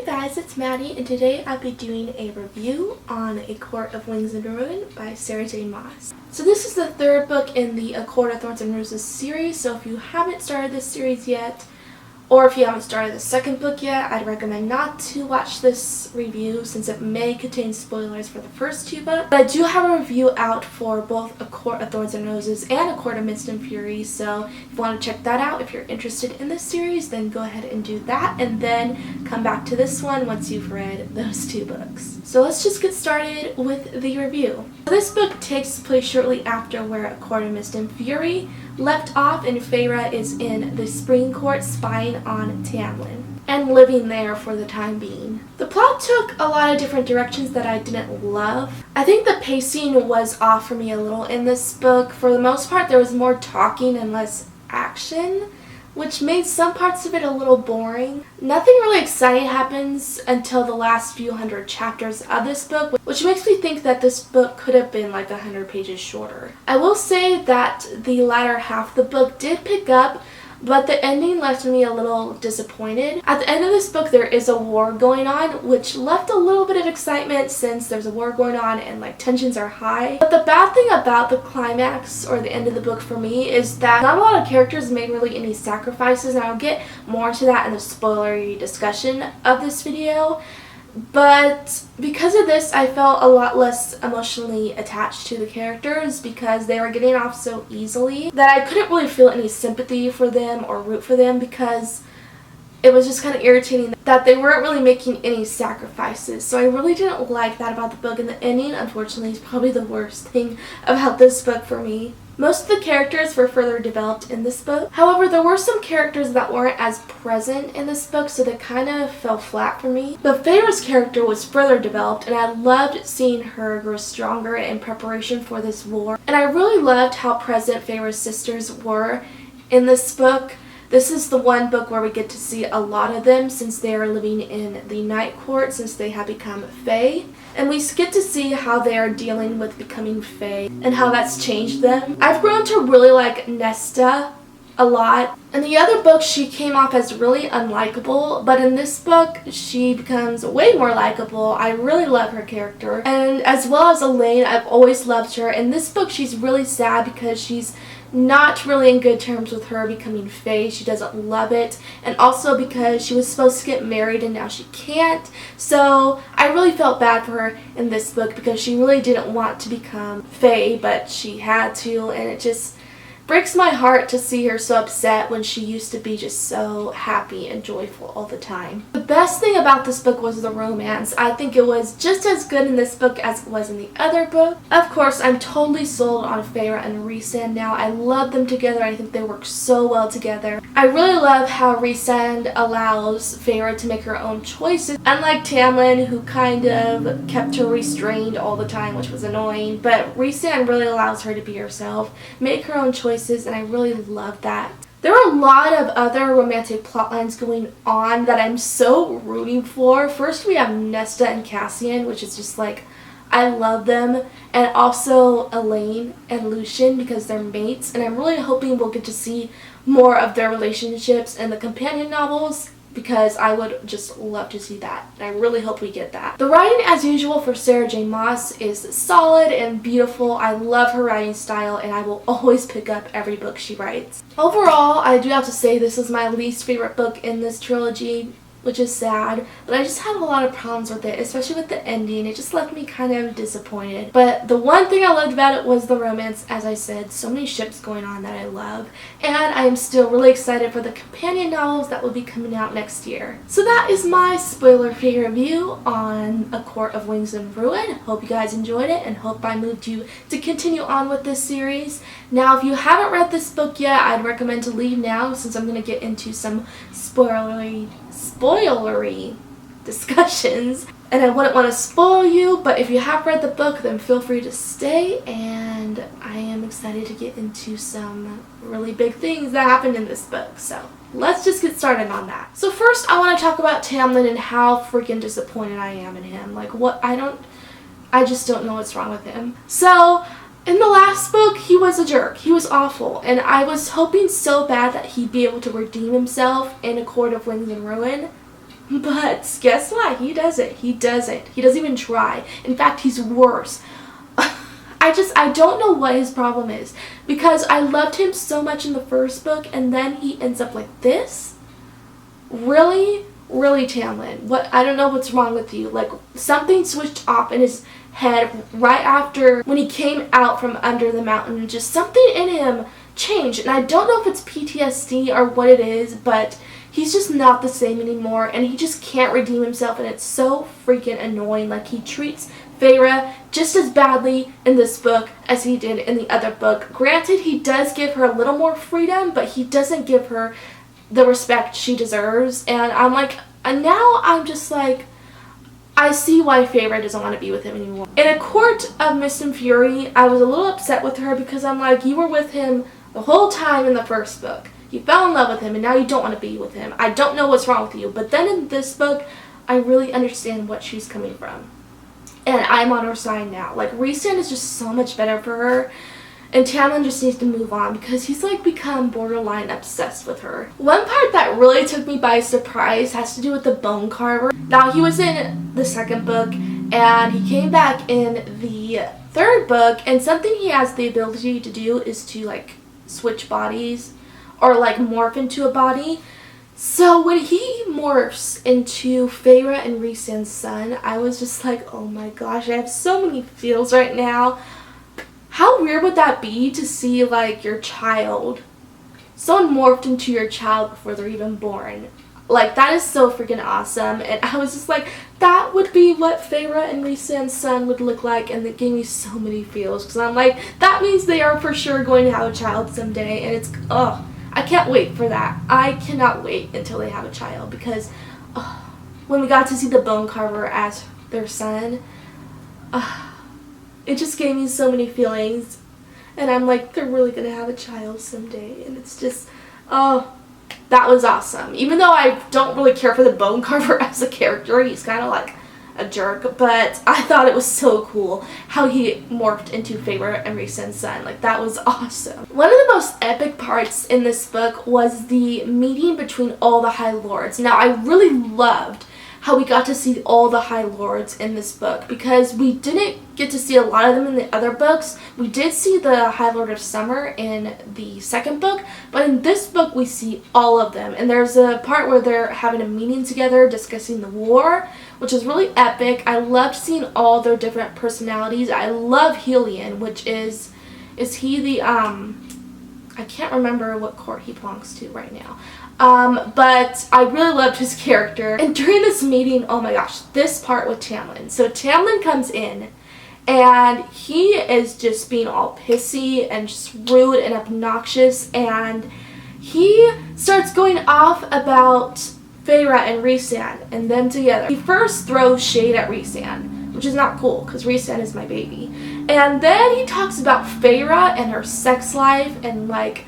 guys, it's Maddie, and today I'll be doing a review on A Court of Wings and Ruin by Sarah J. Maas. So this is the third book in the A Court of Thorns and Roses series, so if you haven't started this series yet, or if you haven't started the second book yet, I'd recommend not to watch this review since it may contain spoilers for the first two books. But I do have a review out for both A Court of Thorns and Roses and A Court of Mist and Fury, so if you want to check that out, if you're interested in this series, then go ahead and do that, and then come back to this one once you've read those two books. So let's just get started with the review. This book takes place shortly after where A Court of Mist and Fury left off, and Feyre is in the Spring Court spying on Tamlin and living there for the time being. The plot took a lot of different directions that I didn't love. I think the pacing was off for me a little in this book. For the most part, there was more talking and less action, which made some parts of it a little boring. Nothing really exciting happens until the last few hundred chapters of this book, which makes me think that this book could have been like 100 pages shorter. I will say that the latter half of the book did pick up, but the ending left me a little disappointed. At the end of this book, there is a war going on, which left a little bit of excitement since there's a war going on and tensions are high. But the bad thing about the climax or the end of the book for me is that not a lot of characters made really any sacrifices, and I'll get more into that in the spoilery discussion of this video. But because of this, I felt a lot less emotionally attached to the characters because they were getting off so easily that I couldn't really feel any sympathy for them or root for them, because it was just kind of irritating that they weren't really making any sacrifices. So I really didn't like that about the book, and the ending, unfortunately, is probably the worst thing about this book for me. Most of the characters were further developed in this book. However, there were some characters that weren't as present in this book, so they kind of fell flat for me. But Feyre's character was further developed, and I loved seeing her grow stronger in preparation for this war. And I really loved how present Feyre's sisters were in this book. This is the one book where we get to see a lot of them since they are living in the Night Court, since they have become Fae. And we get to see how they are dealing with becoming Fae and how that's changed them. I've grown to really like Nesta a lot. In the other book, she came off as really unlikable, but in this book, she becomes way more likable. I really love her character. And as well as Elaine, I've always loved her. In this book, she's really sad because she's not really in good terms with her becoming Fae. She doesn't love it, and also because she was supposed to get married and now she can't. So I really felt bad for her in this book because she really didn't want to become Fae, but she had to, and it just breaks my heart to see her so upset when she used to be just so happy and joyful all the time. The best thing about this book was the romance. I think it was just as good in this book as it was in the other book. Of course, I'm totally sold on Feyre and Rhysand now. I love them together. I think they work so well together. I really love how Rhysand allows Feyre to make her own choices, unlike Tamlin, who kind of kept her restrained all the time, which was annoying. But Rhysand really allows her to be herself, make her own choices, and I really love that. There are a lot of other romantic plot lines going on that I'm so rooting for. First, we have Nesta and Cassian, which is just I love them, and also Elaine and Lucien because they're mates, and I'm really hoping we'll get to see more of their relationships in the companion novels, because I would just love to see that, and I really hope we get that. The writing, as usual, for Sarah J. Maas is solid and beautiful. I love her writing style, and I will always pick up every book she writes. Overall, I do have to say this is my least favorite book in this trilogy, which is sad, but I just had a lot of problems with it, especially with the ending. It just left me kind of disappointed. But the one thing I loved about it was the romance, as I said. So many ships going on that I love, and I am still really excited for the companion novels that will be coming out next year. So that is my spoiler-free review on A Court of Wings and Ruin. Hope you guys enjoyed it, and hope I moved you to continue on with this series. Now, if you haven't read this book yet, I'd recommend to leave now, since I'm going to get into some spoilery discussions, and I wouldn't want to spoil you. But if you have read the book, then feel free to stay, and I am excited to get into some really big things that happened in this book. So let's just get started on that. So first, I want to talk about Tamlin and how freaking disappointed I am in him. I just don't know what's wrong with him. So in the last book, he was a jerk. He was awful, and I was hoping so bad that he'd be able to redeem himself in A Court of Wings and Ruin, But guess what? He doesn't. He doesn't. He doesn't even try. In fact, he's worse. I don't know what his problem is, because I loved him so much in the first book, and then he ends up like this? Really? Really, Tamlin? What? I don't know what's wrong with you. Like, something switched off in his head right after when he came out from under the mountain. Just something in him changed, and I don't know if it's PTSD or what it is, but he's just not the same anymore, and he just can't redeem himself, and it's so freaking annoying. Like, he treats Feyre just as badly in this book as he did in the other book. Granted, he does give her a little more freedom, but he doesn't give her the respect she deserves, and I'm like, and now I'm just like, I see why Feyre doesn't want to be with him anymore. In A Court of Mist and Fury, I was a little upset with her, because I'm like, you were with him the whole time in the first book. You fell in love with him, and now you don't want to be with him. I don't know what's wrong with you. But then in this book, I really understand what she's coming from. And I'm on her side now. Like, Rhysand is just so much better for her. And Tamlin just needs to move on, because he's like become borderline obsessed with her. One part that really took me by surprise has to do with the Bone Carver. Now, he was in the second book, and he came back in the third book, and something he has the ability to do is to like switch bodies or like morph into a body. So when he morphs into Feyre and Rhysand's son, I was just like, oh my gosh, I have so many feels right now. How weird would that be to see like your child, someone morphed into your child before they're even born? Like, that is so freaking awesome. And I was just like, that would be what Feyre and Rhysand's son would look like, and it gave me so many feels, because I'm like, that means they are for sure going to have a child someday, and it's, oh, I can't wait for that. I cannot wait until they have a child, because when we got to see the Bone Carver as their son, it just gave me so many feelings, and I'm like, they're really going to have a child someday, and it's just, oh, that was awesome. Even though I don't really care for the Bone Carver as a character, he's kind of like a jerk, but I thought it was so cool how he morphed into Feyre and Rhysand's son. Like, that was awesome. One of the most epic parts in this book was the meeting between all the High Lords. Now, I really loved how we got to see all the High Lords in this book, because we didn't get to see a lot of them in the other books. We did see the High Lord of Summer in the second book, but in this book we see all of them. And there's a part where they're having a meeting together discussing the war, which is really epic. I loved seeing all their different personalities. I love Helion, which is he the, I can't remember what court he belongs to right now. But I really loved his character. And during this meeting, oh my gosh, this part with Tamlin. So Tamlin comes in, and he is just being all pissy and just rude and obnoxious, and he starts going off about Feyre and Rhysand and them together. He first throws shade at Rhysand, which is not cool, because Rhysand is my baby. And then he talks about Feyre and her sex life, and like,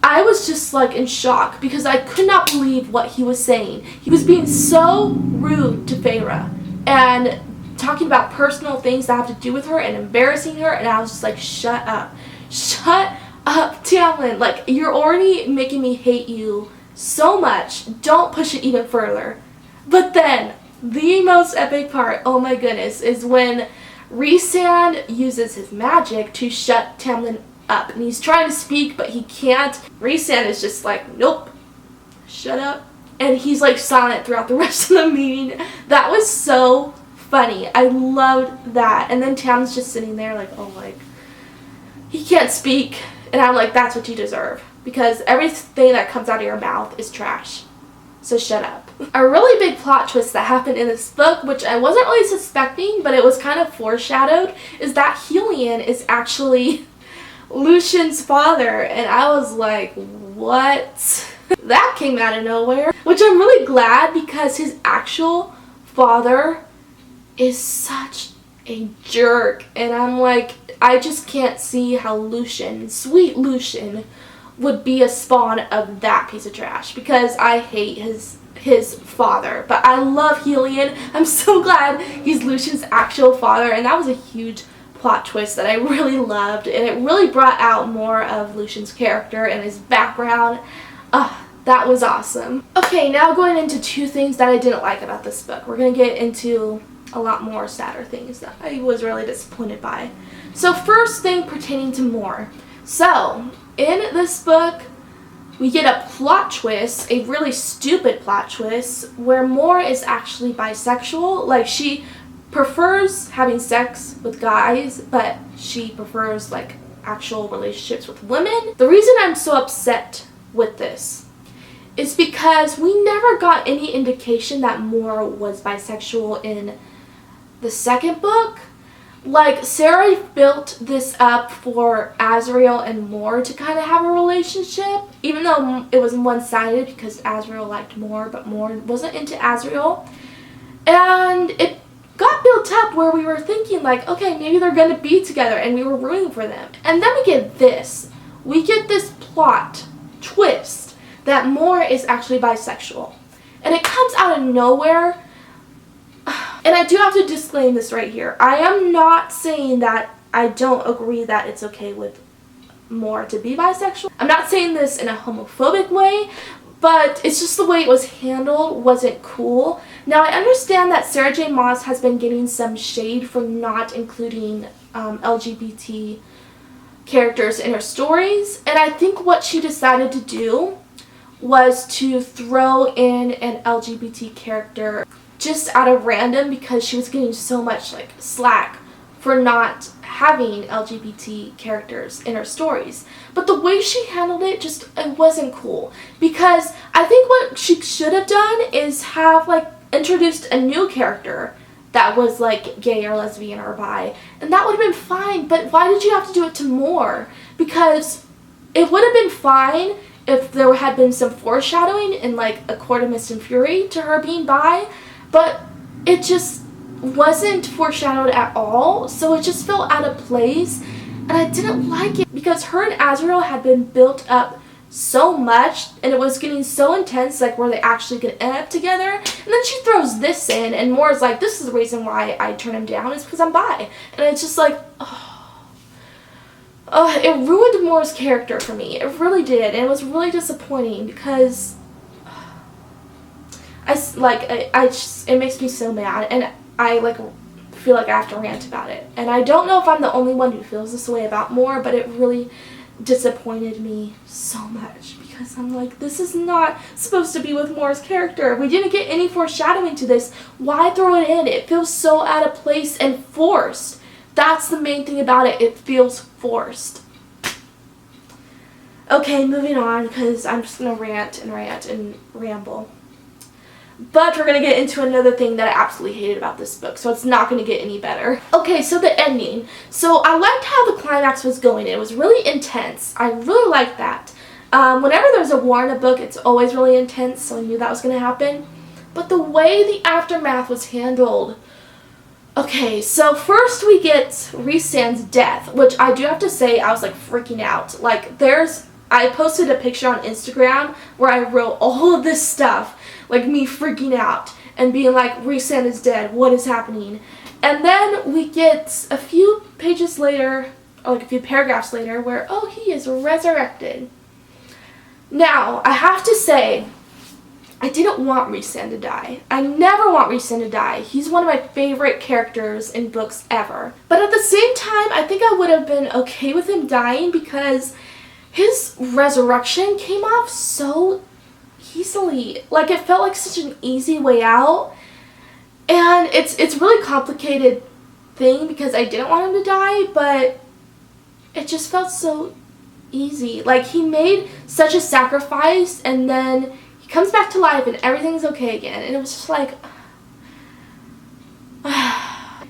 I was just like in shock, because I could not believe what he was saying. He was being so rude to Feyre and talking about personal things that have to do with her and embarrassing her, and I was just like, shut up. Shut up, Tamlin. Like, you're already making me hate you so much. Don't push it even further. But then, the most epic part, oh my goodness, is when Rhysand uses his magic to shut Tamlin up. And he's trying to speak, but he can't. Rhysand is just like, nope, shut up. And he's like silent throughout the rest of the meeting. That was so funny. I loved that. And then Tam's just sitting there like, oh, like, he can't speak. And I'm like, that's what you deserve, because everything that comes out of your mouth is trash. So shut up. A really big plot twist that happened in this book, which I wasn't really suspecting, but it was kind of foreshadowed, is that Helion is actually Lucian's father. And I was like, what? That came out of nowhere. Which I'm really glad, because his actual father is such a jerk. And I'm like, I just can't see how Lucian, sweet Lucian, would be a spawn of that piece of trash, because I hate his father. But I love Helion. I'm so glad he's Lucian's actual father, and that was a huge plot twist that I really loved, and it really brought out more of Lucian's character and his background. That was awesome. Okay, now going into two things that I didn't like about this book. We're going to get into a lot more sadder things that I was really disappointed by. So first thing pertaining to Moore. So, in this book, we get a plot twist, a really stupid plot twist, where Moore is actually bisexual. Like, she prefers having sex with guys, but she prefers, like, actual relationships with women. The reason I'm so upset with this is because we never got any indication that Moore was bisexual in the second book. Like, Sarah built this up for Azriel and Moore to kind of have a relationship, even though it was one-sided because Azriel liked Moore, but Moore wasn't into Azriel. And it got built up where we were thinking, like, okay, maybe they're going to be together, and we were rooting for them. And then we get this. We get this plot twist that Moore is actually bisexual. And it comes out of nowhere. And I do have to disclaim this right here. I am not saying that I don't agree that it's okay with Moore to be bisexual. I'm not saying this in a homophobic way, but it's just the way it was handled wasn't cool. Now, I understand that Sarah J. Maas has been getting some shade for not including LGBT characters in her stories, and I think what she decided to do was to throw in an LGBT character just out of random because she was getting so much like slack for not having LGBT characters in her stories. But the way she handled it it wasn't cool, because I think what she should have done is have like introduced a new character that was like gay or lesbian or bi, and that would have been fine. But why did you have to do it to Moore? Because it would have been fine if there had been some foreshadowing in like A Court of Mist and Fury to her being bi, but it just wasn't foreshadowed at all, so it just felt out of place, and I didn't like it because her and Azriel had been built up so much, and it was getting so intense, like, were they actually going to end up together? And then she throws this in, and Moore's like, this is the reason why I turn him down, is because I'm bi. And it's just like, it ruined Moore's character for me. It really did, and it was really disappointing because it makes me so mad, and I like feel like I have to rant about it. And I don't know if I'm the only one who feels this way about Moore, but it really disappointed me so much because I'm like, this is not supposed to be with Moore's character. We didn't get any foreshadowing to this. Why throw it in? It feels so out of place and forced. That's the main thing about it. It feels forced. Okay, moving on, because I'm just going to rant and ramble. But we're going to get into another thing that I absolutely hated about this book, so it's not going to get any better. Okay, so the ending. So I liked how the climax was going. It was really intense. I really liked that. Whenever there's a war in a book, it's always really intense, so I knew that was going to happen. But the way the aftermath was handled... Okay, so first we get Rhysand's death, which I do have to say I was like freaking out. Like, I posted a picture on Instagram where I wrote all of this stuff, like me freaking out and being like, Rhysand is dead, what is happening? And then we get a few pages later, or like a few paragraphs later, where, oh, he is resurrected. Now, I have to say, I didn't want Rhysand to die. I never want Rhysand to die. He's one of my favorite characters in books ever. But at the same time, I think I would have been okay with him dying because his resurrection came off so easily. Like, it felt like such an easy way out. And it's a really complicated thing because I didn't want him to die, but it just felt so easy. Like, he made such a sacrifice, and then he comes back to life and everything's okay again. And it was just like...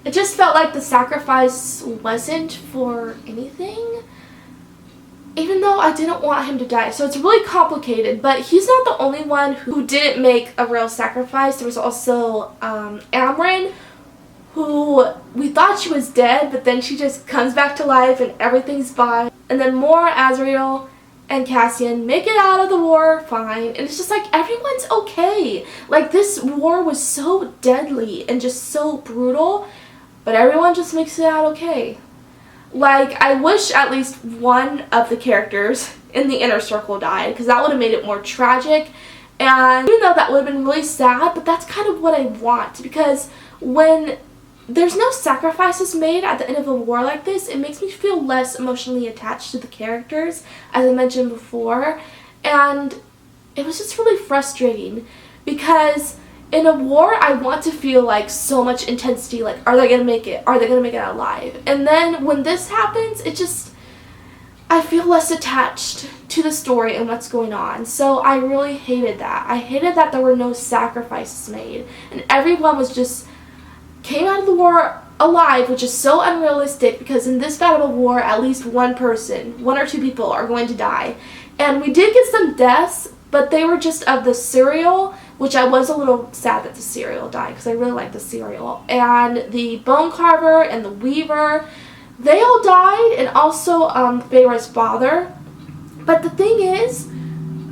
it just felt like the sacrifice wasn't for anything, even though I didn't want him to die. So it's really complicated, but he's not the only one who didn't make a real sacrifice. There was also Amryn, who we thought she was dead, but then she just comes back to life and everything's fine. And then Moore, Azriel, and Cassian make it out of the war fine, and it's just like everyone's okay. Like, this war was so deadly and just so brutal, but everyone just makes it out okay. Like, I wish at least one of the characters in the inner circle died, because that would have made it more tragic. And even though that would have been really sad, but that's kind of what I want, because when there's no sacrifices made at the end of a war like this, it makes me feel less emotionally attached to the characters, as I mentioned before. And it was just really frustrating, because in a war, I want to feel like so much intensity, like, are they going to make it? Are they going to make it out alive? And then when this happens, it just, I feel less attached to the story and what's going on. So I really hated that. I hated that there were no sacrifices made, and everyone was just came out of the war alive, which is so unrealistic, because in this battle of war, at least one or two people are going to die. And we did get some deaths, but they were just of the cereal, which I was a little sad that the cereal died, because I really like the cereal. And the Bone Carver and the Weaver, they all died, and also Feyre's father. But the thing is,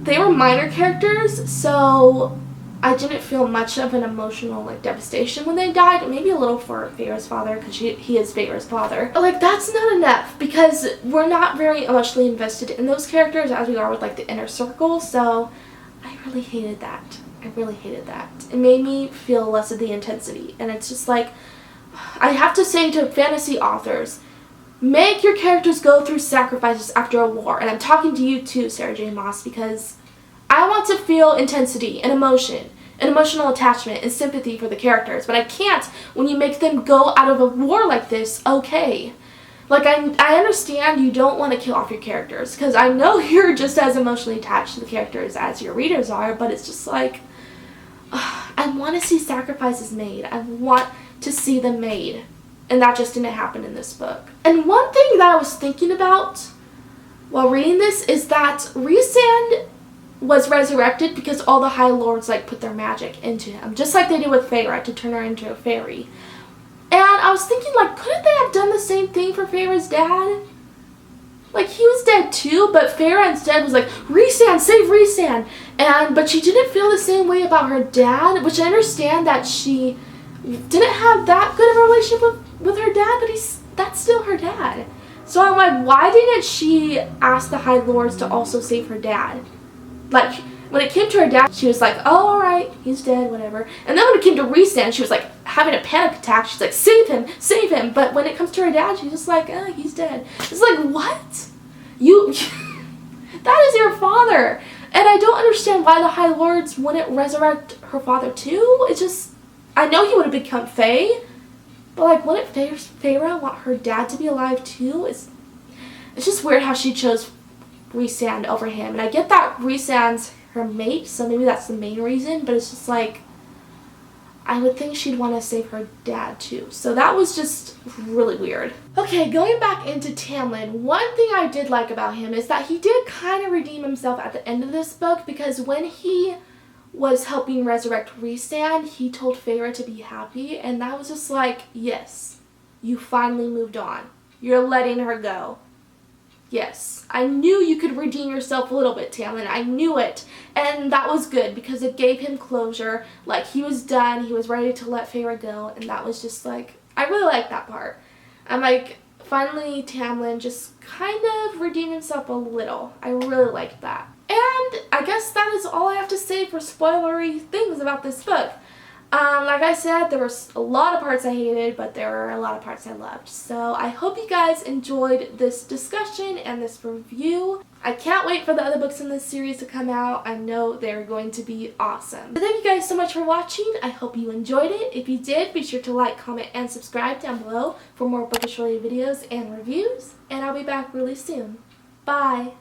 they were minor characters, so I didn't feel much of an emotional devastation when they died. Maybe a little for Feyre's father, because he is Feyre's father. But that's not enough, because we're not very emotionally invested in those characters as we are with the inner circle. So I really hated that. I really hated that. It made me feel less of the intensity. And it's just I have to say to fantasy authors, make your characters go through sacrifices after a war. And I'm talking to you too, Sarah J. Maas, because I want to feel intensity and emotion and emotional attachment and sympathy for the characters, but I can't when you make them go out of a war like this. Okay. I understand you don't want to kill off your characters, because I know you're just as emotionally attached to the characters as your readers are, but it's just I want to see sacrifices made. I want to see them made, and that just didn't happen in this book. And one thing that I was thinking about while reading this is that Rhysand was resurrected because all the High Lords put their magic into him, just like they did with Feyre to turn her into a fairy. And I was thinking, couldn't they have done the same thing for Feyre's dad? He was dead too, but Feyre instead was Rhysand, save Rhysand! But she didn't feel the same way about her dad, which I understand that she didn't have that good of a relationship with her dad, but that's still her dad. So I'm why didn't she ask the High Lords to also save her dad? When it came to her dad, she was oh, alright, he's dead, whatever. And then when it came to Rhysand, she was having a panic attack. She's save him, save him. But when it comes to her dad, she's just oh, he's dead. It's what? You, that is your father. And I don't understand why the High Lords wouldn't resurrect her father too. It's just, I know he would have become Fae, but wouldn't Feyre want her dad to be alive too? It's just weird how she chose Rhysand over him. And I get that Rhysand's her mate, so maybe that's the main reason, but it's just I would think she'd want to save her dad too. So that was just really weird. Okay, going back into Tamlin, one thing I did like about him is that he did kind of redeem himself at the end of this book, because when he was helping resurrect Rhysand, he told Feyre to be happy, and that was just yes, you finally moved on. You're letting her go. Yes, I knew you could redeem yourself a little bit, Tamlin. I knew it. And that was good, because it gave him closure. He was done. He was ready to let Feyre go. And that was just I really liked that part. I'm finally Tamlin just kind of redeemed himself a little. I really liked that. And I guess that is all I have to say for spoilery things about this book. Like I said, there were a lot of parts I hated, but there were a lot of parts I loved. So I hope you guys enjoyed this discussion and this review. I can't wait for the other books in this series to come out. I know they're going to be awesome. So thank you guys so much for watching. I hope you enjoyed it. If you did, be sure to like, comment, and subscribe down below for more bookish related videos and reviews. And I'll be back really soon. Bye!